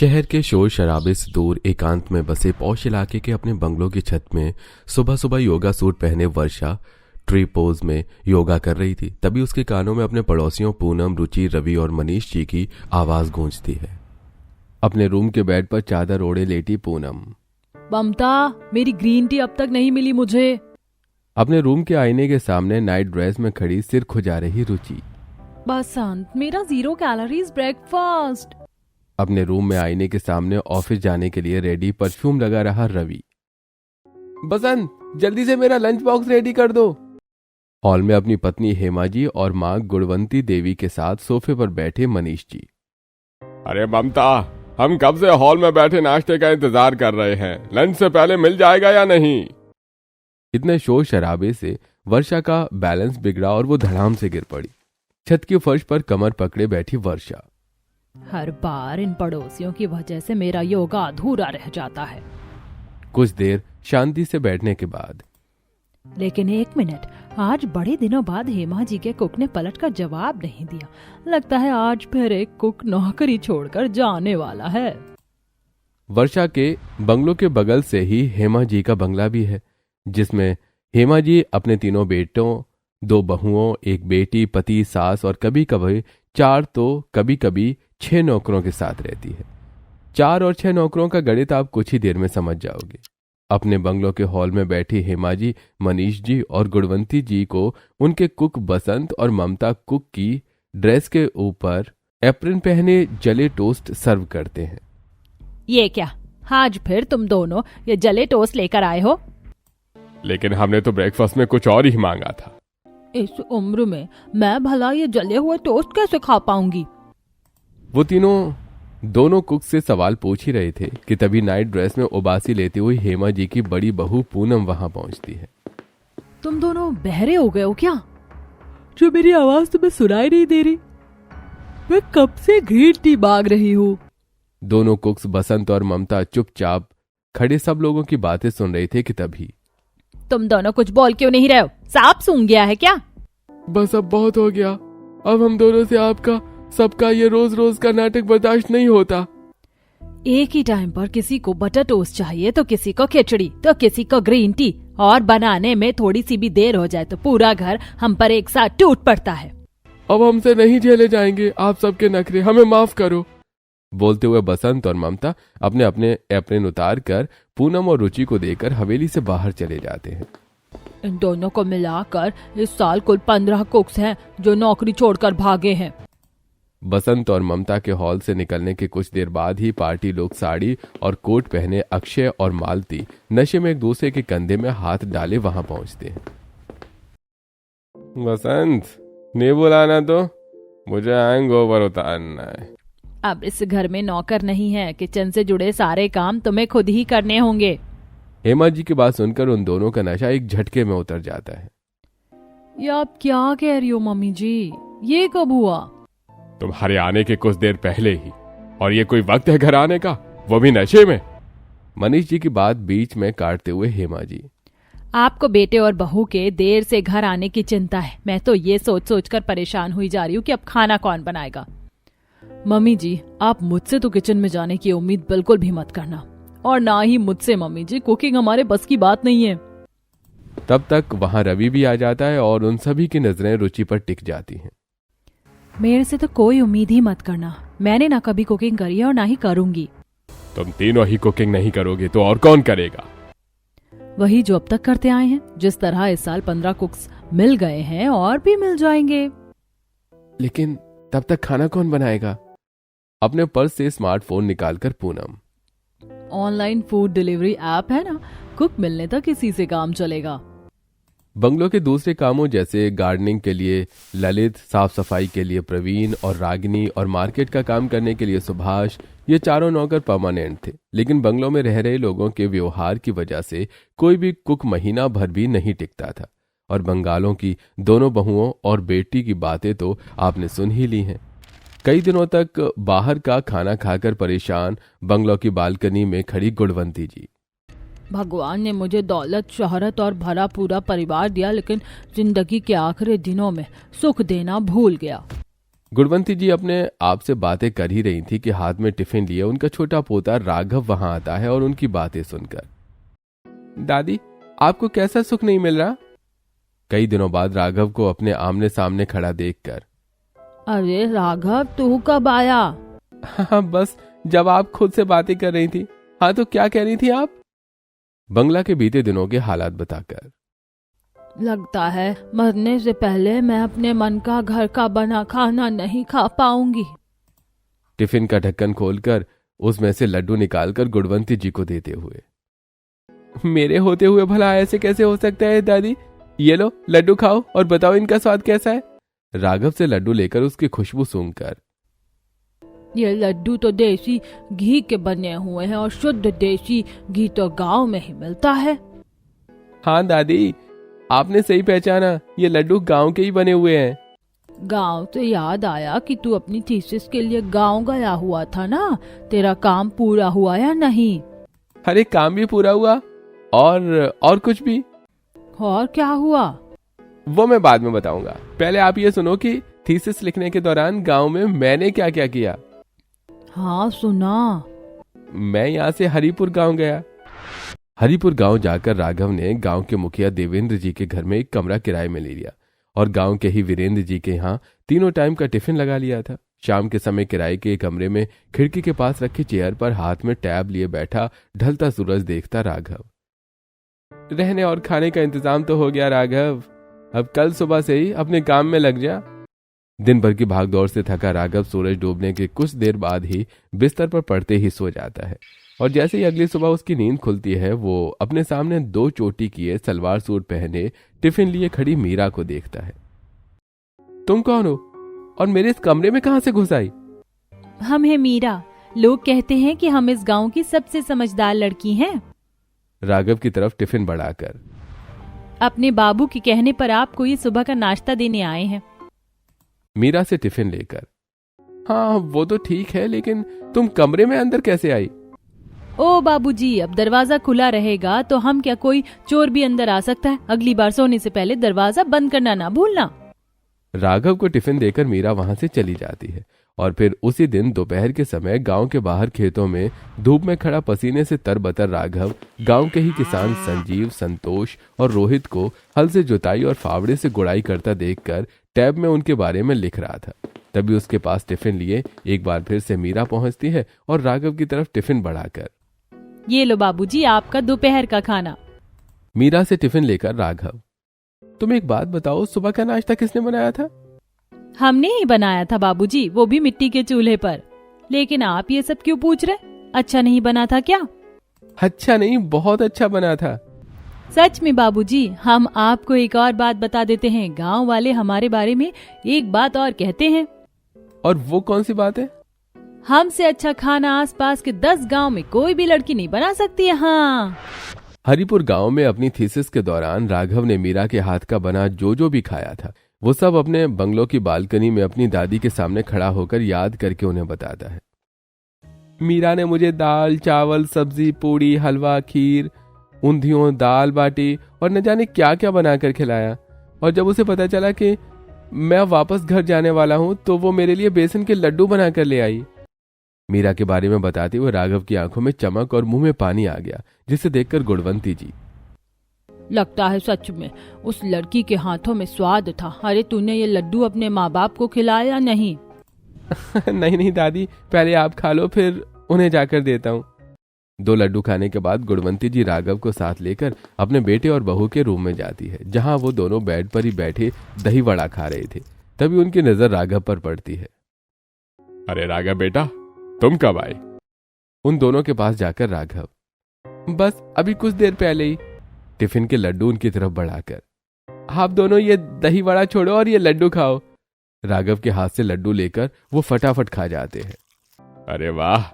शहर के शोर शराबे से दूर एकांत में बसे पौष इलाके के अपने बंगलों की छत में सुबह सुबह योगा सूट पहने वर्षा ट्री पोज में योगा कर रही थी। तभी उसके कानों में अपने पड़ोसियों पूनम, रुचि, रवि और मनीष जी की आवाज गूंजती है। अपने रूम के बेड पर चादर ओढ़े लेटी पूनम। ममता, मेरी ग्रीन टी अब तक नहीं मिली मुझे। अपने रूम के आईने के सामने नाइट ड्रेस में खड़ी सिर खुजा रही रुचि। बसंत, मेरा 0 कैलोरीज ब्रेकफास्ट। अपने रूम में आईने के सामने ऑफिस जाने के लिए रेडी परफ्यूम लगा रहा रवि। बसंत, जल्दी से मेरा लंच बॉक्स रेडी कर दो। हॉल में अपनी पत्नी हेमा जी और मां गुणवंती देवी के साथ सोफे पर बैठे मनीष जी। अरे ममता, हम कब से हॉल में बैठे नाश्ते का इंतजार कर रहे हैं। लंच से पहले मिल जाएगा या नहीं? इतने शोर शराबे से वर्षा का बैलेंस बिगड़ा और वो धड़ाम से गिर पड़ी। छत की फर्श पर कमर पकड़े बैठी वर्षा। हर बार इन पड़ोसियों की वजह से मेरा योगा अधूरा रह जाता है। कुछ देर शांति से बैठने के बाद, लेकिन 1 मिनट, आज बड़े दिनों बाद हेमा जी के कुक ने पलटकर जवाब नहीं दिया। लगता है आज फिर एक कुक नौकरी छोड़कर जाने वाला है। वर्षा के बंगलों के बगल से ही हेमा जी का बंगला भी है, जिसमें हेमा जी अपने 3 बेटों, 2 बहुओं, 1 बेटी, पति, सास और कभी कभी 4 तो कभी कभी 6 नौकरों के साथ रहती है। 4 और 6 नौकरों का गणित आप कुछ ही देर में समझ जाओगे। अपने बंगलों के हॉल में बैठी हेमा जी, मनीष जी और गुणवंती जी को उनके कुक बसंत और ममता कुक की ड्रेस के ऊपर एप्रन पहने जले टोस्ट सर्व करते हैं। ये क्या, आज फिर तुम दोनों ये जले टोस्ट लेकर आए हो? लेकिन हमने तो ब्रेकफास्ट में कुछ और ही मांगा था। इस उम्र में मैं भला ये जले हुए टोस्ट कैसे खा पाऊंगी? वो दोनों कुक से सवाल पूछ ही रहे थे कि तभी नाइट ड्रेस में उबासी लेती हुई हेमा जी की बड़ी बहू पूनम वहां पहुंचती है। तुम दोनों बहरे हो गए हो क्या? जो मेरी आवाज तुम्हें सुनाई नहीं दे रही? मैं कब से ग्रीन टी मांग रही हूँ। दोनों कुक्स बसंत और ममता चुपचाप खड़े सब लोगों की बातें सुन रहे थे कि तभी, तुम दोनों कुछ बोल क्यों नहीं रहे हो? सांप सूंघ गया है क्या? बस अब बहुत हो गया। अब हम दोनों से आपका सबका ये रोज रोज का नाटक बर्दाश्त नहीं होता। एक ही टाइम पर किसी को बटर टोस्ट चाहिए तो किसी को खिचड़ी तो किसी को ग्रीन टी, और बनाने में थोड़ी सी भी देर हो जाए तो पूरा घर हम पर एक साथ टूट पड़ता है। अब हमसे नहीं झेले जाएंगे आप सबके नखरे, हमें माफ करो। बोलते हुए बसंत और ममता अपने अपने एप्रन उतार कर पूनम और रुचि को देकर हवेली से बाहर चले जाते हैं। इन दोनों को मिलाकर इस साल कुल 15 कुक्स हैं जो नौकरी छोड़कर भागे हैं। बसंत और ममता के हॉल से निकलने के कुछ देर बाद ही पार्टी लोग साड़ी और कोट पहने अक्षय और मालती नशे में एक दूसरे के कंधे में हाथ डाले वहां पहुंचते हैं। बसंत, नींबू लाना तो, मुझे हैंगओवर उतारना है। अब इस घर में नौकर नहीं है, किचन से जुड़े सारे काम तुम्हें खुद ही करने होंगे। हेमा जी की बात सुनकर उन दोनों का नशा एक झटके में उतर जाता है। ये आप क्या कह रही हो मम्मी जी? ये कब हुआ? तुम्हारे आने के कुछ देर पहले ही। और ये कोई वक्त है घर आने का, वो भी नशे में? मनीष जी की बात बीच में काटते हुए हेमा जी, आपको बेटे और बहू के देर से घर आने की चिंता है। मैं तो ये सोच सोच कर परेशान हुई जा रही हूँ कि अब खाना कौन बनाएगा। मम्मी जी, आप मुझसे तो किचन में जाने की उम्मीद बिल्कुल भी मत करना, और ना ही मुझसे मम्मी जी, कुकिंग हमारे बस की बात नहीं है। तब तक वहां रवि भी आ जाता है और उन सभी की नजरें रुचि पर टिक जाती हैं। मेरे से तो कोई उम्मीद ही मत करना। मैंने ना कभी कुकिंग करी है और ना ही करूंगी। तुम तीनों ही कुकिंग नहीं करोगे तो और कौन करेगा? वही जो अब तक करते आए हैं। जिस तरह इस साल 15 कुक्स मिल गए हैं और भी मिल जाएंगे। लेकिन तब तक खाना कौन बनाएगा? अपने पर्स से स्मार्टफोन निकालकर Poonam, online food delivery app है ना, कुक मिलने तक इसी से काम चलेगा। बंगलों के दूसरे कामों जैसे गार्डनिंग के लिए ललित, साफ सफाई के लिए प्रवीण और रागिनी और मार्केट का काम करने के लिए सुभाष, ये चारों नौकर परमानेंट थे। लेकिन बंगलों में रह रहे लोगों के व्यवहार की वजह से कोई भी कुक महीना भर भी नहीं टिकता था। और बंगालों की दोनों बहुओं और बेटी की बातें तो आपने सुन ही ली हैं। कई दिनों तक बाहर का खाना खाकर परेशान बंगलों की बालकनी में खड़ी गुणवंती जी, भगवान ने मुझे दौलत, शोहरत और भरा पूरा परिवार दिया, लेकिन जिंदगी के आखिरी दिनों में सुख देना भूल गया। गुणवंती जी अपने आप से बातें कर ही रही थी कि हाथ में टिफिन लिए उनका छोटा पोता राघव वहां आता है और उनकी बातें सुनकर, दादी आपको कैसा सुख नहीं मिल रहा? कई दिनों बाद राघव को अपने आमने सामने खड़ा देखकर, अरे राघव तू कब आया? हाँ बस जब आप खुद से बातें कर रही थी। हाँ तो क्या कह रही थी आप? बंगला के बीते दिनों के हालात बताकर, लगता है मरने से पहले मैं अपने मन का घर का बना खाना नहीं खा पाऊंगी। टिफिन का ढक्कन खोलकर उसमें से लड्डू निकालकर गुणवंती जी को देते हुए, मेरे होते हुए भला ऐसे कैसे हो सकता है दादी? ये लो लड्डू खाओ और बताओ इनका स्वाद कैसा है? राघव से लड्डू लेकर उसकी खुशबू सूंघकर, ये लड्डू तो देसी घी के बने हुए हैं और शुद्ध देसी घी तो गांव में ही मिलता है। हाँ दादी आपने सही पहचाना, ये लड्डू गांव के ही बने हुए हैं। गांव से याद आया कि तू अपनी थीसिस के लिए गांव गया हुआ था ना, तेरा काम पूरा हुआ या नहीं? अरे काम भी पूरा हुआ और कुछ भी। और क्या हुआ? वो मैं बाद में बताऊंगा, पहले आप ये सुनो कि थीसिस लिखने के दौरान गांव में मैंने क्या क्या किया। हाँ सुना। मैं यहाँ से हरिपुर गांव गया। हरिपुर गांव जाकर राघव ने गांव के मुखिया देवेंद्र जी के घर में एक कमरा किराए में ले लिया और गांव के ही वीरेंद्र जी के यहाँ तीनों टाइम का टिफिन लगा लिया था। शाम के समय किराए के कमरे में खिड़की के पास रखी चेयर पर हाथ में टैब लिए बैठा ढलता सूरज देखता राघव। रहने और खाने का इंतजाम तो हो गया राघव, अब कल सुबह से ही अपने काम में लग जा। दिन भर की भागदौड़ से थका राघव सूरज डूबने के कुछ देर बाद ही बिस्तर पर पड़ते ही सो जाता है और जैसे ही अगली सुबह उसकी नींद खुलती है वो अपने सामने 2 चोटी किए सलवार सूट पहने टिफिन लिए खड़ी मीरा को देखता है। तुम कौन हो और मेरे इस कमरे में कहां से घुस आई? हम है मीरा, लोग कहते हैं कि हम इस गांव की सबसे समझदार लड़की हैं। राघव की तरफ टिफिन बढ़ाकर, अपने बाबू के कहने पर आपको ये सुबह का नाश्ता देने आए हैं। मीरा से टिफिन लेकर, हाँ वो तो ठीक है लेकिन तुम कमरे में अंदर कैसे आई? ओ बाबूजी, अब दरवाजा खुला रहेगा तो हम क्या, कोई चोर भी अंदर आ सकता है। अगली बार सोने से पहले दरवाजा बंद करना ना भूलना। राघव को टिफिन देकर मीरा वहां से चली जाती है और फिर उसी दिन दोपहर के समय गांव के बाहर खेतों में धूप में खड़ा पसीने से तरबतर राघव गांव के ही किसान संजीव, संतोष और रोहित को हल से जुताई और फावड़े से गुड़ाई करता देखकर टैब में उनके बारे में लिख रहा था। तभी उसके पास टिफिन लिए एक बार फिर से मीरा पहुंचती है और राघव की तरफ टिफिन बढ़ाकर, ये लो बाबूजी आपका दोपहर का खाना। मीरा से टिफिन लेकर राघव, तुम एक बात बताओ, सुबह का नाश्ता किसने बनाया था? हमने ही बनाया था बाबूजी, वो भी मिट्टी के चूल्हे पर। लेकिन आप ये सब क्यों पूछ रहे? अच्छा नहीं बना था क्या? अच्छा नहीं, बहुत अच्छा बना था। सच में बाबूजी, हम आपको एक और बात बता देते हैं, गांव वाले हमारे बारे में एक बात और कहते हैं। और वो कौन सी बात है? हमसे अच्छा खाना आसपास के 10 गांव में कोई भी लड़की नहीं बना सकती है। हाँ। हरिपुर गांव में अपनी थीसिस के दौरान राघव ने मीरा के हाथ का बना जो भी खाया था वो सब अपने बंगलों की बालकनी में अपनी दादी के सामने खड़ा होकर याद करके उन्हें बताता है। मीरा ने मुझे दाल, चावल, सब्जी, पूड़ी, हलवा, खीर, ऊंधियों, दाल बाटी और न जाने क्या क्या बनाकर खिलाया। और जब उसे पता चला कि मैं वापस घर जाने वाला हूं तो वो मेरे लिए बेसन के लड्डू बनाकर ले आई। मीरा के बारे में बताते हुए राघव की आंखों में चमक और मुंह में पानी आ गया, जिसे देखकर गुणवंती जी, लगता है सच में उस लड़की के हाथों में स्वाद था। अरे तूने ये लड्डू अपने माँ बाप को खिलाया नहीं? नहीं नहीं दादी, पहले आप खा लो फिर उन्हें जाकर देता हूँ। 2 लड्डू खाने के बाद गुणवंती जी राघव को साथ लेकर अपने बेटे और बहू के रूम में जाती है, जहां वो दोनों बेड पर ही बैठे दही वड़ा खा रहे थे। तभी उनकी नजर राघव पर पड़ती है। अरे राघव बेटा, तुम कब आए? उन दोनों के पास जाकर राघव, बस अभी कुछ देर पहले ही, टिफिन के लड्डू उनकी तरफ बढ़ाकर, आप दोनों ये दही वड़ा छोड़ो और ये लड्डू खाओ। राघव के हाथ से लड्डू लेकर वो फटाफट खा जाते हैं। अरे वाह,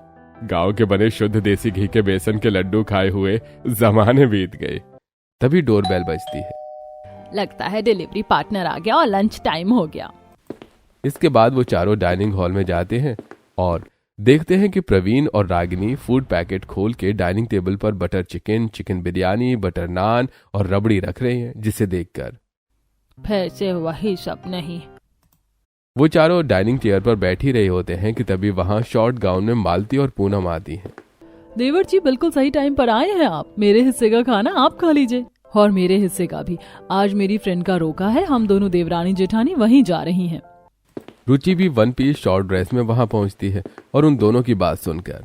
गांव के बने शुद्ध देसी घी के बेसन के लड्डू खाए हुए जमाने बीत गए। तभी डोरबेल बजती है। लगता है डिलीवरी पार्टनर आ गया और लंच टाइम हो गया। इसके बाद वो चारों डाइनिंग हॉल में जाते हैं और देखते हैं कि प्रवीण और रागिनी फूड पैकेट खोल के डाइनिंग टेबल पर butter chicken, chicken biryani, butter naan और रबड़ी रख रहे हैं, जिसे देखकर फिर से वही सब नहीं। वो चारों डाइनिंग चेयर पर बैठी रहे होते हैं कि तभी वहां शॉर्ट गाउन में मालती और पूनम आती हैं। देवर जी बिल्कुल सही टाइम पर आए हैं आप। मेरे हिस्से का खाना आप खा लीजिए और मेरे हिस्से का भी। आज मेरी फ्रेंड का रोका है, हम दोनों देवरानी जेठानी वहीं जा रही हैं। रुचि भी वन पीस शॉर्ट ड्रेस में वहां पहुंचती है और उन दोनों की बात सुनकर,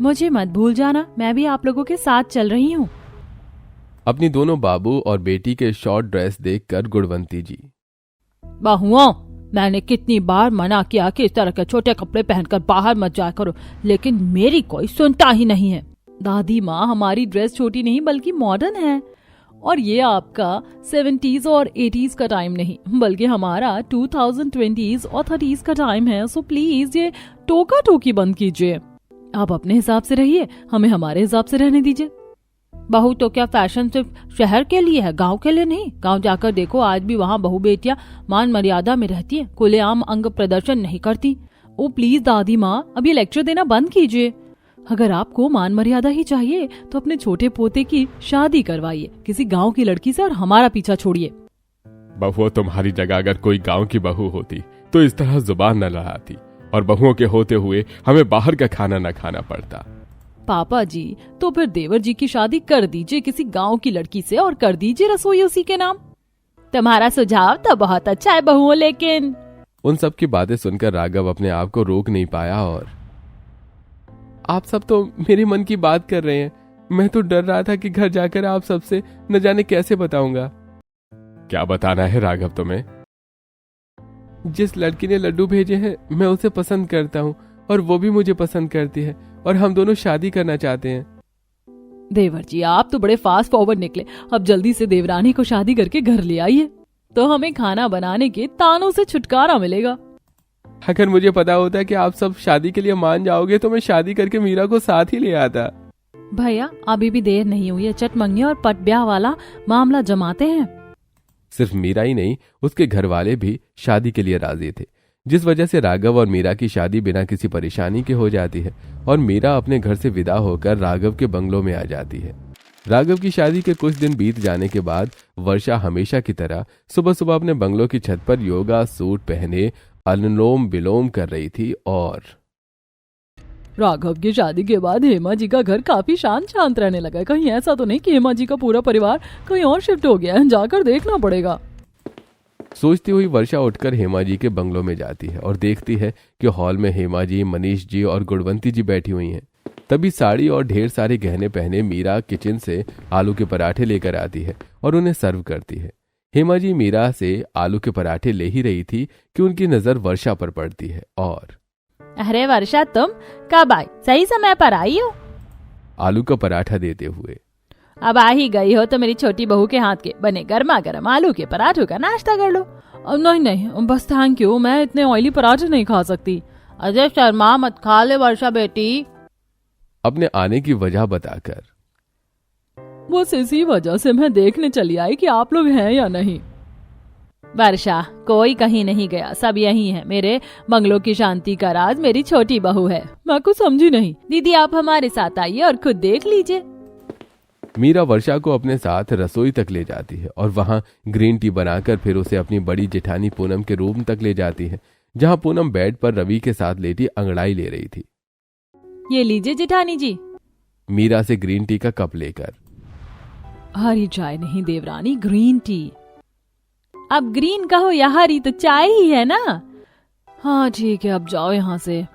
मुझे मत भूल जाना, मैं भी आप लोगों के साथ चल रही हूँ। अपनी दोनों बाबू और बेटी के शॉर्ट ड्रेस देखकर गुणवंती जी, बहुओं, मैंने कितनी बार मना किया कि इस तरह के छोटे कपड़े पहनकर बाहर मत जाया करो, लेकिन मेरी कोई सुनता ही नहीं है। दादी माँ, हमारी ड्रेस छोटी नहीं बल्कि मॉडर्न है, और ये आपका 70s और 80s का टाइम नहीं बल्कि हमारा 2020s और 30s का टाइम है। सो प्लीज ये टोका टोकी बंद कीजिए। आप अपने हिसाब से रहिए, हमें हमारे हिसाब से रहने दीजिए। बहू तो क्या फैशन सिर्फ शहर के लिए है, गांव के लिए नहीं। गांव जाकर देखो, आज भी वहाँ बहू बेटियां मान मर्यादा में रहती हैं, खुलेआम अंग प्रदर्शन नहीं करती। ओ प्लीज दादी माँ, अब ये लेक्चर देना बंद कीजिए। अगर आपको मान मर्यादा ही चाहिए तो अपने छोटे पोते की शादी करवाइए किसी गांव की लड़की से और हमारा पीछा छोड़िए। बहुओं, तुम्हारी जगह अगर कोई गांव की बहू होती तो इस तरह जुबान न लड़ाती और बहुओं के होते हुए हमें बाहर का खाना न खाना पड़ता। पापा जी, तो फिर देवर जी की शादी कर दीजिए किसी गांव की लड़की से और कर दीजिए रसोई उसी के नाम। तुम्हारा सुझाव तो बहुत अच्छा है बहुओं, लेकिन उन सब की बातें सुनकर राघव अपने आप को रोक नहीं पाया और, आप सब तो मेरे मन की बात कर रहे हैं। मैं तो डर रहा था कि घर जाकर आप सबसे न जाने कैसे बताऊंगा। क्या बताना है राघव तुम्हें? जिस लड़की ने लड्डू भेजे हैं मैं उसे पसंद करता हूँ और वो भी मुझे पसंद करती है और हम दोनों शादी करना चाहते हैं। देवर जी, आप तो बड़े फास्ट फॉरवर्ड निकले। अब जल्दी से देवरानी को शादी करके घर ले आइए, तो हमें खाना बनाने के तानों से छुटकारा मिलेगा। अगर मुझे पता होता कि आप सब शादी के लिए मान जाओगे तो मैं शादी करके मीरा को साथ ही ले आता। भैया, अभी भी देर नहीं हुई है, चट मंगनी और पट ब्याह वाला मामला जमाते हैं। सिर्फ मीरा ही नहीं, उसके घर वाले भी शादी के लिए राजी थे, जिस वजह से राघव और मीरा की शादी बिना किसी परेशानी के हो जाती है और मीरा अपने घर से विदा होकर राघव के बंगलों में आ जाती है। राघव की शादी के कुछ दिन बीत जाने के बाद वर्षा हमेशा की तरह सुबह सुबह अपने बंगलों की छत पर योगा सूट पहने अनुलोम विलोम कर रही थी और राघव की शादी के बाद हेमा जी का घर काफी शांत शांत रहने लगा। कहीं ऐसा तो नहीं कि हेमा जी का पूरा परिवार कहीं और शिफ्ट हो गया है, जाकर देखना पड़ेगा। सोचती हुई वर्षा उठकर हेमा जी के बंगलों में जाती है और देखती है कि हॉल में हेमा जी, मनीष जी और गुणवंती जी बैठी हुई हैं। तभी साड़ी और ढेर सारे गहने पहने मीरा किचन से आलू के पराठे लेकर आती है और उन्हें सर्व करती है। हेमा जी मीरा से आलू के पराठे ले ही रही थी कि उनकी नजर वर्षा पर पड़ती है और, अरे वर्षा, तुम कब आई? सही समय पर आई हो। आलू का पराठा देते हुए, अब आ ही गई हो तो मेरी छोटी बहू के हाथ के बने गर्मा गर्म आलू के पराठों का नाश्ता कर लो। नहीं नहीं, बस थैंक यू, मैं इतने ऑयली पराठे नहीं खा सकती। अजय शर्मा मत, खा ले वर्षा बेटी। अपने आने की वजह बताकर, बस इसी वजह से मैं देखने चली आई कि आप लोग हैं या नहीं। वर्षा, कोई कहीं नहीं गया, सब यही है। मेरे बंगलों की शांति का राज मेरी छोटी बहू है। मैं कुछ समझी नहीं। दीदी, आप हमारे साथ आइए और खुद देख लीजिए। मीरा वर्षा को अपने साथ रसोई तक ले जाती है और वहां ग्रीन टी बनाकर फिर उसे अपनी बड़ी जेठानी पूनम के रूम तक ले जाती है, जहां पूनम बेड पर रवि के साथ लेटी अंगड़ाई ले रही थी। ये लीजिए जेठानी जी। मीरा से ग्रीन टी का कप लेकर, हरी चाय नहीं देवरानी, ग्रीन टी। अब ग्रीन कहो या हरी, तो चाय ही है ना। हाँ ठीक है, अब जाओ यहाँ से।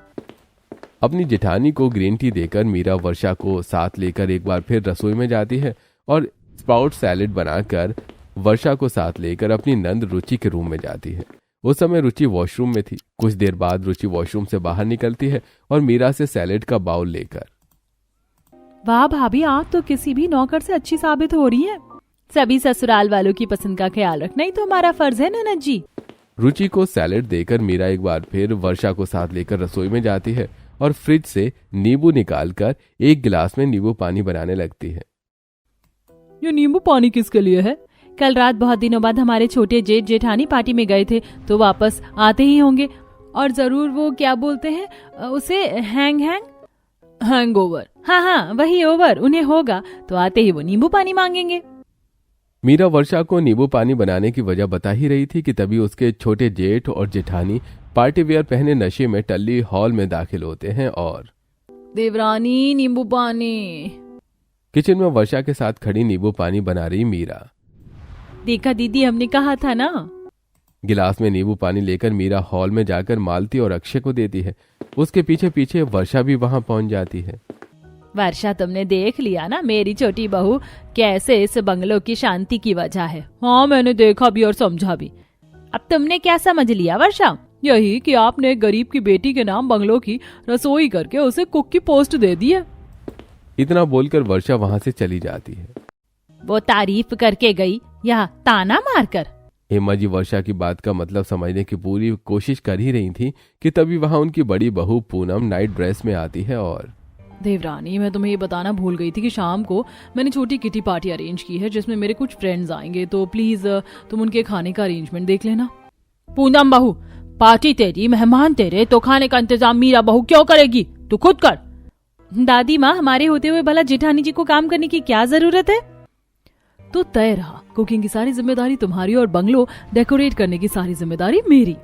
अपनी जेठानी को ग्रीन टी देकर मीरा वर्षा को साथ लेकर एक बार फिर रसोई में जाती है और स्प्राउट सैलेड बनाकर वर्षा को साथ लेकर अपनी नंद रुचि के रूम में जाती है। उस समय रुचि वॉशरूम में थी। कुछ देर बाद रुचि वॉशरूम से बाहर निकलती है और मीरा से सैलेड का बाउल लेकर, वाह भाभी, आप तो किसी भी नौकर से अच्छी साबित हो रही है। सभी ससुराल वालों की पसंद का ख्याल रखना ही तो हमारा फर्ज है ननद जी। रुचि को सैलेड देकर मीरा एक बार फिर वर्षा को साथ लेकर रसोई में जाती है और फ्रिज से नींबू निकालकर एक गिलास में नींबू पानी बनाने लगती है। ये नींबू पानी किसके लिए है? कल रात बहुत दिनों बाद हमारे छोटे जेठ जेठानी पार्टी में गए थे, तो वापस आते ही होंगे और जरूर वो क्या बोलते हैं उसे, हैंगओवर। हाँ हाँ, वही ओवर उन्हें होगा, तो आते ही वो नींबू पानी मांगेंगे। मीरा वर्षा को नींबू पानी बनाने की वजह बता ही रही थी कि तभी उसके छोटे जेठ और जेठानी पार्टी वेयर पहने नशे में टल्ली हॉल में दाखिल होते हैं और देवरानी नींबू पानी। किचन में वर्षा के साथ खड़ी नींबू पानी बना रही मीरा। देखा दीदी, हमने कहा था ना। गिलास में नींबू पानी लेकर मीरा हॉल में जाकर मालती और अक्षय को देती है। उसके पीछे पीछे वर्षा भी वहां पहुंच जाती है। वर्षा, तुमने देख लिया ना मेरी छोटी बहू कैसे इस बंगलों की शांति की वजह है। हाँ, मैंने देखा भी और समझा भी। अब तुमने क्या समझ लिया वर्षा? यही कि आपने गरीब की बेटी के नाम बंगलों की रसोई करके उसे कुक की पोस्ट दे दी है। इतना बोलकर वर्षा वहां से चली जाती है। वो तारीफ करके गई या ताना मारकर? हेमा जी वर्षा की बात का मतलब समझने की पूरी कोशिश कर ही रही थी कि तभी वहां उनकी बड़ी बहू पूनम नाइट ड्रेस में आती है और देवरानी, मैं तुम्हें ये बताना भूल गई थी कि शाम को मैंने छोटी किटी पार्टी अरेंज की है जिसमें मेरे कुछ फ्रेंड्स आएंगे, तो प्लीज तुम उनके खाने का अरेंजमेंट देख लेना। पूनम बहू, पार्टी तेरी, मेहमान तेरे, तो खाने का इंतजाम मीरा बहू क्यों करेगी? तू खुद कर। दादी माँ, हमारे होते हुए भला जेठानी जी को काम करने की क्या जरूरत है? तो तय रहा, कुकिंग की सारी जिम्मेदारी तुम्हारी और बंगलो डेकोरेट करने की सारी जिम्मेदारी मेरी।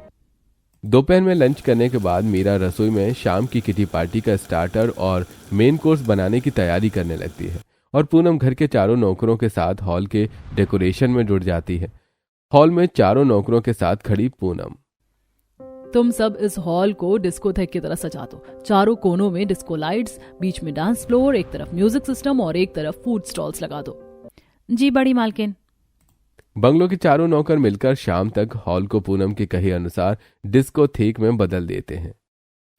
दोपहर में लंच करने के बाद मीरा रसोई में शाम की किटी पार्टी का स्टार्टर और मेन कोर्स बनाने की तैयारी करने लगती है और पूनम घर के चारों नौकरों के साथ हॉल के डेकोरेशन में जुट जाती है। हॉल में चारों नौकरों के साथ खड़ी पूनम। तुम सब इस हॉल को डिस्कोथेक की तरह सजा दो। चारों कोनों में डिस्को लाइट्स, बीच में डांस फ्लोर, एक तरफ म्यूजिक सिस्टम और एक तरफ फूड स्टॉल्स लगा दो। जी बड़ी मालकिन। बंगलों के चारों नौकर मिलकर शाम तक हॉल को पूनम के कहे अनुसार डिस्कोथेक में बदल देते हैं।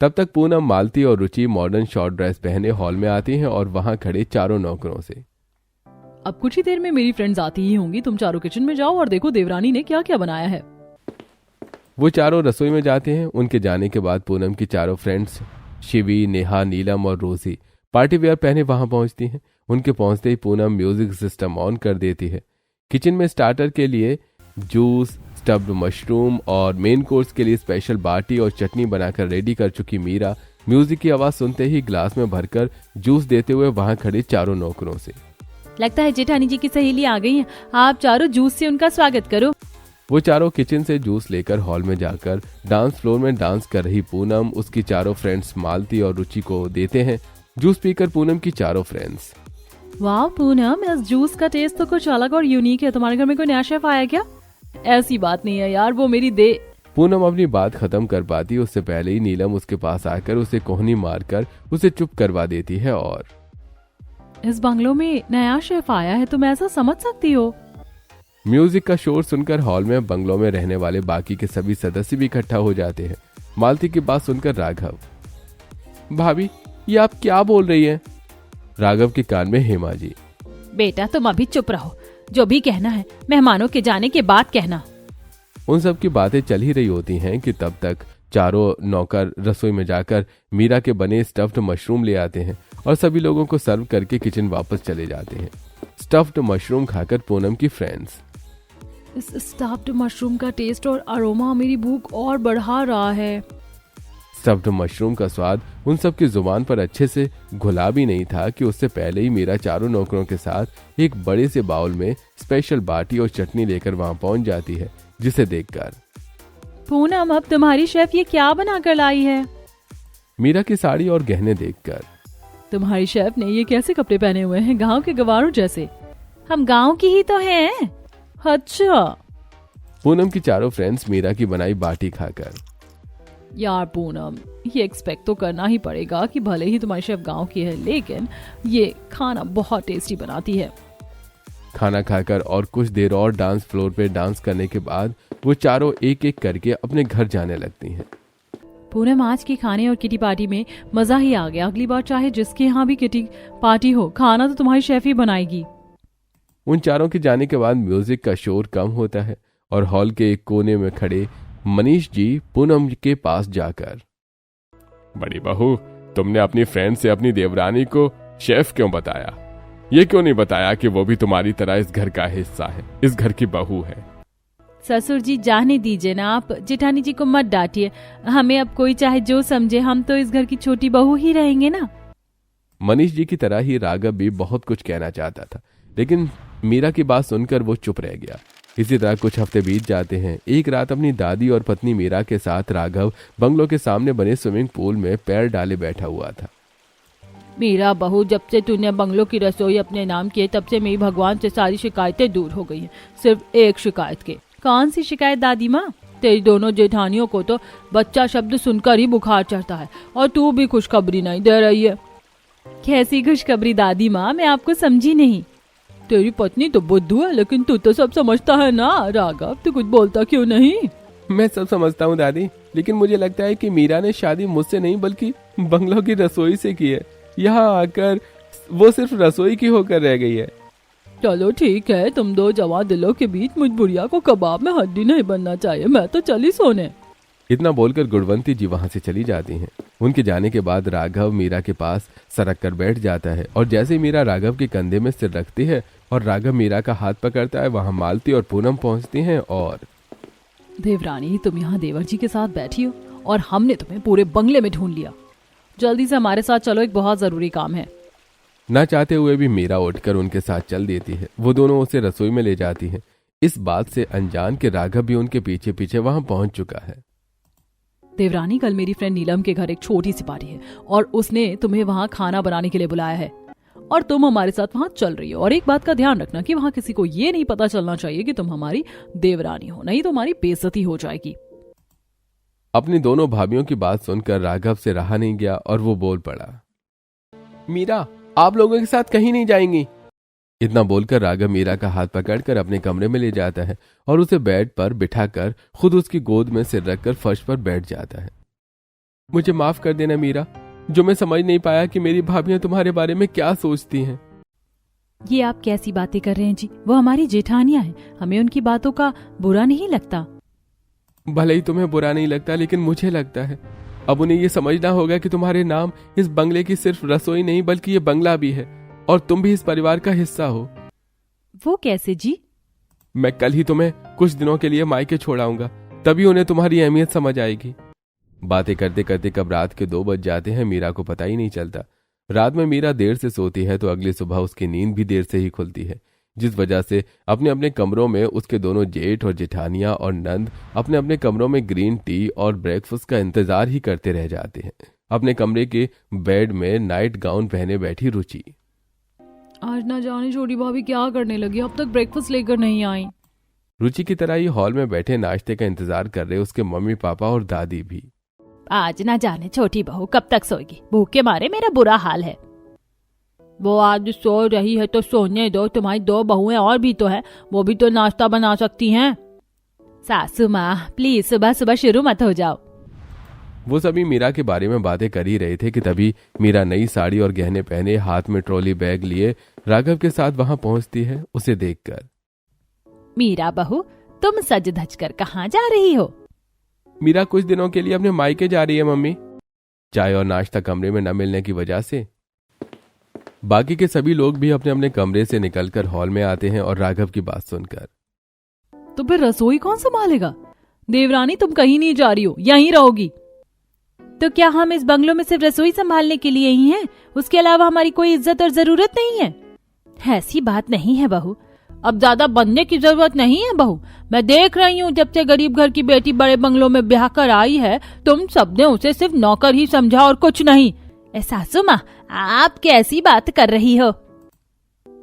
तब तक पूनम, मालती और रुचि मॉडर्न शॉर्ट ड्रेस पहने हॉल में आती हैं और वहां खड़े चारों नौकरों से अब कुछ ही देर में मेरी फ्रेंड्स आती ही होंगी, तुम चारों किचन में जाओ और देखो देवरानी ने क्या क्या बनाया है। वो चारों रसोई में जाते हैं। उनके जाने के बाद पूनम की चारों फ्रेंड्स शिवी, नेहा, नीलम और रोजी पार्टी वेयर पहने वहां पहुंचती हैं। उनके पहुंचते ही पूनम म्यूजिक सिस्टम ऑन कर देती है। किचन में स्टार्टर के लिए जूस, स्टफ्ड मशरूम और मेन कोर्स के लिए स्पेशल बाटी और चटनी बनाकर रेडी कर चुकी मीरा म्यूजिक की आवाज सुनते ही ग्लास में भरकर जूस देते हुए वहां खड़े चारों नौकरों से, लगता है जेठानी जी की सहेली आ गई है, आप चारों जूस से उनका स्वागत करो। वो चारों किचन से जूस लेकर हॉल में जाकर डांस फ्लोर में डांस कर रही पूनम उसकी चारों फ्रेंड्स मालती और रुचि को देते हैं। जूस पीकर पूनम की चारों फ्रेंड्स, वाह पूनम, इस जूस का टेस्ट तो कुछ अलग और यूनिक है। तुम्हारे घर में कोई नया शेफ आया क्या? ऐसी बात नहीं है यार, वो मेरी पूनम अपनी बात खत्म कर पाती उससे पहले ही नीलम उसके पास आकर उसे कोहनी मारकर उसे चुप करवा देती है और इस बंगलो में नया शेफ आया है, तुम ऐसा समझ सकती हो? म्यूजिक का शोर सुनकर हॉल में बंगलों में रहने वाले बाकी के सभी सदस्य भी इकट्ठा हो जाते हैं। मालती की बात सुनकर राघव, भाभी ये आप क्या बोल रही हैं? राघव के कान में हेमा जी, बेटा तुम अभी चुप रहो, जो भी कहना है मेहमानों के जाने के बाद कहना। उन सब की बातें चल ही रही होती हैं कि तब तक चारों नौकर रसोई में जाकर मीरा के बने स्टफ्ड मशरूम ले आते हैं और सभी लोगों को सर्व करके किचन वापस चले जाते हैं। स्टफ्ड मशरूम खाकर पूनम की फ्रेंड्स, इस स्टफ्ड मशरूम का टेस्ट और अरोमा मेरी भूख और बढ़ा रहा है। स्टफ्ड मशरूम का स्वाद उन सब की जुबान पर अच्छे से घुला भी नहीं था कि उससे पहले ही मीरा चारों नौकरों के साथ एक बड़े से बाउल में स्पेशल बाटी और चटनी लेकर वहां पहुंच जाती है, जिसे देखकर पूनम अब तुम्हारी शेफ ये क्या बना कर लाई है? मीरा की साड़ी और गहने देखकर, तुम्हारी शेफ ने ये कैसे कपड़े पहने हुए हैं, गांव के गवारों जैसे। हम गांव की ही तो हैं। अच्छा। पूनम की चारों फ्रेंड्स मीरा की बनाई बाटी खाकर, यार पूनम, ये एक्सपेक्ट तो करना ही पड़ेगा कि भले ही तुम्हारी शेफ गांव की है लेकिन ये खाना बहुत टेस्टी बनाती है। खाना खाकर और कुछ देर और डांस फ्लोर पे डांस करने के बाद वो चारों एक एक करके अपने घर जाने लगती हैं। पूनम, आज की खाने और किटी पार्टी में मजा ही आ गया। अगली बार चाहे जिसके यहाँ भी किटी पार्टी हो, खाना तो तुम्हारी शेफ ही बनाएगी। उन चारों के जाने के बाद म्यूजिक का शोर कम होता है और हॉल के एक कोने में खड़े मनीष जी पूनम के पास जाकर, बड़ी बहू, तुमने अपनी फ्रेंड से अपनी देवरानी को शेफ क्यों बताया? ये क्यों नहीं बताया कि वो भी तुम्हारी तरह इस घर का हिस्सा है, इस घर की बहू है? ससुर जी जाने दीजिए ना, आप जेठानी जी को मत डांटिए। हमें अब कोई चाहे जो समझे, हम तो इस घर की छोटी बहू ही रहेंगे ना। मनीष जी की तरह ही राघव भी बहुत कुछ कहना चाहता था लेकिन मीरा की बात सुनकर वो चुप रह गया। इसी तरह कुछ हफ्ते बीत जाते हैं। एक रात अपनी दादी और पत्नी मीरा के साथ राघव बंगलों के सामने बने स्विमिंग पूल में पैर डाले बैठा हुआ था। मीरा बहू, जब से तूने बंगलों की रसोई अपने नाम की है तब से मेरी भगवान से सारी शिकायतें दूर हो गई हैं, सिर्फ एक शिकायत के। कौन सी शिकायत दादी माँ? तेरी दोनों जेठानियों को तो बच्चा शब्द सुनकर ही बुखार चढ़ता है और तू भी खुशखबरी नहीं दे रही है। कैसी खुशखबरी दादी माँ, मैं आपको समझी नहीं। तेरी पत्नी तो बुद्धू है, लेकिन तू तो सब समझता है ना। राघव, तू कुछ बोलता क्यों नहीं? मैं सब समझता हूँ दादी, लेकिन मुझे लगता है कि मीरा ने शादी मुझसे नहीं बल्कि बंगलों की रसोई से की है। यहाँ आकर वो सिर्फ रसोई की होकर रह गई है। चलो ठीक है, तुम दो जवान दिलों के बीच मुझ बुढ़िया को कबाब में हड्डी नहीं बनना चाहिए। मैं तो चली सोने। इतना बोलकर गुणवंती जी वहां से चली जाती हैं। उनके जाने के बाद राघव मीरा के पास सरक कर बैठ जाता है और जैसे ही मीरा राघव के कंधे में सिर रखती है और राघव मीरा का हाथ पकड़ता है, वहां मालती और पूनम पहुंचती हैं और देवरानी, तुम यहाँ देवर जी के साथ बैठी हो और हमने तुम्हें पूरे बंगले में ढूंढ लिया। जल्दी से हमारे साथ चलो, एक बहुत जरूरी काम है। न चाहते हुए भी मीरा उठकर उनके साथ चल देती है। वो दोनों उसे रसोई में ले जाती हैं। इस बात से अनजान के राघव भी उनके पीछे पीछे वहां पहुंच चुका है। देवरानी, कल मेरी फ्रेंड नीलम के घर एक छोटी सी पार्टी है और उसने तुम्हें वहाँ खाना बनाने के लिए बुलाया है और तुम हमारे साथ वहाँ चल रही हो। और एक बात का ध्यान रखना कि वहाँ किसी को ये नहीं पता चलना चाहिए कि तुम हमारी देवरानी हो, नहीं तो हमारी बेइज्जती हो जाएगी। अपनी दोनों भाभियों की बात सुनकर राघव से रहा नहीं गया और वो बोल पड़ा, मीरा, आप लोगों के साथ कहीं नहीं जाएंगी। इतना बोलकर राघव मीरा का हाथ पकड़कर अपने कमरे में ले जाता है और उसे बेड पर बिठाकर खुद उसकी गोद में सिर रखकर फर्श पर बैठ जाता है। मुझे माफ कर देना मीरा, जो मैं समझ नहीं पाया कि मेरी भाभियां तुम्हारे बारे में क्या सोचती हैं। ये आप कैसी बातें कर रहे हैं जी? वो हमारी जेठानियां हैं, हमें उनकी बातों का बुरा नहीं लगता। भले ही तुम्हें बुरा नहीं लगता, लेकिन मुझे लगता है अब उन्हें ये समझना होगा कि तुम्हारे नाम इस बंगले की सिर्फ रसोई नहीं बल्कि ये बंगला भी है और तुम भी इस परिवार का हिस्सा हो। वो कैसे जी? मैं कल ही तुम्हें कुछ दिनों के लिए मायके छोड़ाऊंगा, तभी उन्हें तुम्हारी अहमियत समझ आएगी। बातें करते करते कब रात के 2 बज जाते हैं, मीरा को पता ही नहीं चलता। रात में मीरा देर से सोती है तो अगली सुबह उसकी नींद भी देर से ही खुलती है, जिस वजह से अपने अपने कमरों में उसके दोनों जेठ और जेठानियां और नंद अपने अपने कमरों में ग्रीन टी और ब्रेकफास्ट का इंतजार ही करते रह जाते हैं। अपने कमरे के बेड में नाइट गाउन पहने बैठी रुचि। आज ना जाने छोटी भाभी क्या करने लगी, अब तक ब्रेकफास्ट लेकर नहीं आई। रुचि की तरह ही हॉल में बैठे नाश्ते का इंतजार कर रहे उसके मम्मी पापा और दादी भी। आज ना जाने छोटी बहू कब तक सोएगी, भूख के मारे मेरा बुरा हाल है। वो आज सो रही है तो सोने दो, तुम्हारी 2 बहुएं और भी तो है, वो भी तो नाश्ता बना सकती हैं। सासू माँ प्लीज सुबह सुबह शुरू मत हो जाओ। वो सभी मीरा के बारे में बातें कर ही रहे थे कि तभी मीरा नई साड़ी और गहने पहने हाथ में ट्रॉली बैग लिए राघव के साथ वहां पहुंचती है। उसे देखकर, मीरा बहू, तुम सज धज कर कहाँ जा रही हो? मीरा कुछ दिनों के लिए अपने मायके जा रही है मम्मी। चाय और नाश्ता कमरे में न मिलने की वजह से बाकी के सभी लोग भी अपने अपने कमरे से निकलकर हॉल में आते हैं और राघव की बात सुनकर, तो फिर रसोई कौन संभालेगा? देवरानी, तुम कहीं नहीं जा रही हो, यहीं रहोगी। तो क्या हम इस बंगलों में सिर्फ रसोई संभालने के लिए ही हैं? उसके अलावा हमारी कोई इज्जत और जरूरत नहीं है? ऐसी बात नहीं है बहू, अब ज्यादा बनने की जरूरत नहीं है बहू। मैं देख रही हूँ जब से गरीब घर की बेटी बड़े बंगलों में ब्याह कर आई है, तुम सबने उसे सिर्फ नौकर ही समझा और कुछ नहीं। सासू माँ, आप कैसी बात कर रही हो?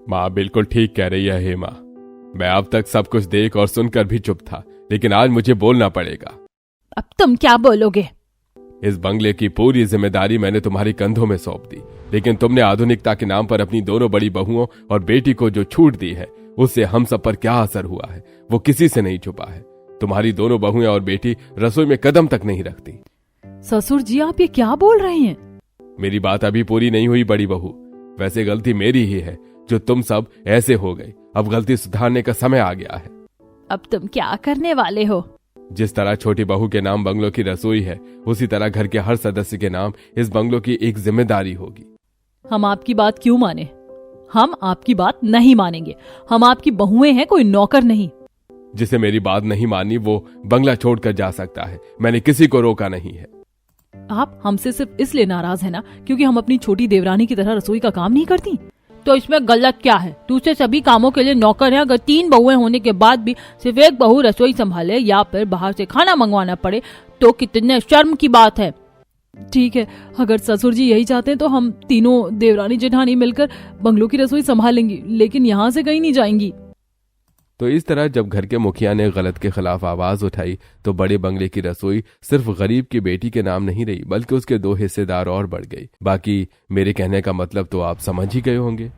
माँ बिल्कुल ठीक कह रही है हेमा। मैं अब तक सब कुछ देख और सुनकर भी चुप था, लेकिन आज मुझे बोलना पड़ेगा। अब तुम क्या बोलोगे? इस बंगले की पूरी जिम्मेदारी मैंने तुम्हारी कंधों में सौंप दी, लेकिन तुमने आधुनिकता के नाम पर अपनी दोनों बड़ी बहुओं और बेटी को जो छूट दी है, उससे हम सब पर क्या असर हुआ है वो किसी से नहीं छुपा है। तुम्हारी दोनों बहुएं और बेटी रसोई में कदम तक नहीं रखती। ससुर जी, आप ये क्या बोल रहे हैं? मेरी बात अभी पूरी नहीं हुई बड़ी बहू। वैसे गलती मेरी ही है जो तुम सब ऐसे हो गए। अब गलती सुधारने का समय आ गया है। अब तुम क्या करने वाले हो? जिस तरह छोटी बहू के नाम बंगलों की रसोई है, उसी तरह घर के हर सदस्य के नाम इस बंगलों की एक जिम्मेदारी होगी। हम आपकी बात क्यों माने? हम आपकी बात नहीं मानेंगे। हम आपकी बहुएं हैं, कोई नौकर नहीं। जिसे मेरी बात नहीं मानी वो बंगला छोड़कर जा सकता है, मैंने किसी को रोका नहीं है। आप हमसे सिर्फ इसलिए नाराज है ना क्योंकि हम अपनी छोटी देवरानी की तरह रसोई का काम नहीं करती? तो इसमें गलत क्या है? दूसरे सभी कामों के लिए नौकर है। अगर 3 बहुएं होने के बाद भी सिर्फ एक बहू रसोई संभाले या फिर बाहर से खाना मंगवाना पड़े तो कितने शर्म की बात है। ठीक है, अगर ससुर जी यही चाहते हैं तो हम तीनों देवरानी जेठानी मिलकर बंगलों की रसोई संभालेंगी, लेकिन यहाँ से कहीं नहीं जाएंगी। तो इस तरह जब घर के मुखिया ने गलत के खिलाफ आवाज उठाई तो बड़े बंगले की रसोई सिर्फ गरीब की बेटी के नाम नहीं रही, बल्कि उसके 2 हिस्सेदार और बढ़ गई। बाकी मेरे कहने का मतलब तो आप समझ ही गए होंगे।